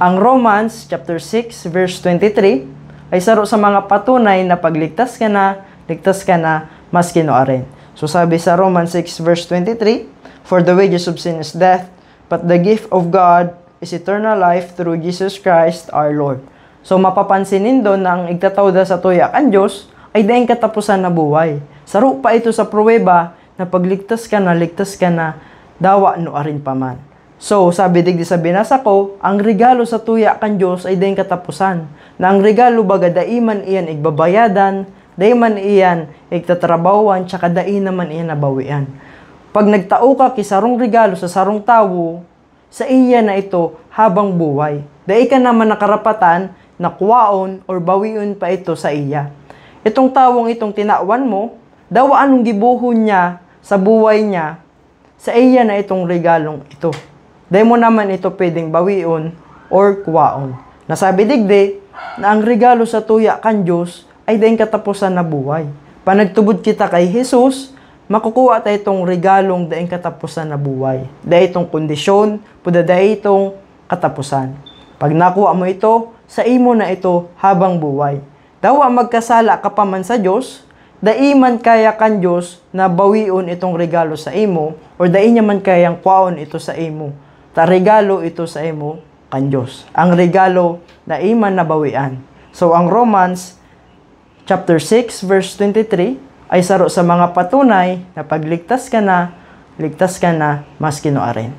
Ang Romans chapter 6 verse 23 ay saro sa mga patunay na pagligtas ka na, maski nooarin. So sabi sa Romans 6 verse 23, "For the wages of sin is death, but the gift of God is eternal life through Jesus Christ our Lord." So mapapansinin doon na ang igtatawda sa tuya kan Diyos ay daing katapusan na buhay. Saro pa ito sa pruweba na pagligtas ka na, dawa nooarin pa man. So, sabi digdi sa binasa ko, ang regalo sa tuya kan Diyos ay daing katapusan. Na ang regalo baga daiman iyan igbabayadan, daiman iyan igtatrabawan, tsaka dai naman iyan nabawian. Pag nagtao ka kisarong regalo sa sarong tawo, sa iya na ito habang buhay. Dai ka naman nakarapatan na kuwaon or bawion pa ito sa iya. Itong tawong itong tinawan mo, daw anong gibuhon niya sa buhay niya, sa iya na itong regalong ito. Dahil mo naman ito pwedeng bawion or kuwaon. Nasabi digdi na ang regalo sa tuya kan Diyos ay daing katapusan na buhay. Panagtubod kita kay Jesus, makukuha tayo itong regalong daing katapusan na buhay. Dahil itong kondisyon, dahil itong katapusan. Pag nakuha mo ito, sa imo na ito habang buhay. Dawa magkasala ka pa man sa Diyos, daiman kaya kan Diyos na bawion itong regalo sa imo, or dai niya man kayang kuwaon ito sa imo. Ta regalo ito sa imo kan Diyos. Ang regalo na iman nabawian. So ang Romans chapter 6 verse 23 ay saro sa mga patunay na pagligtas ka na, maski nooarin.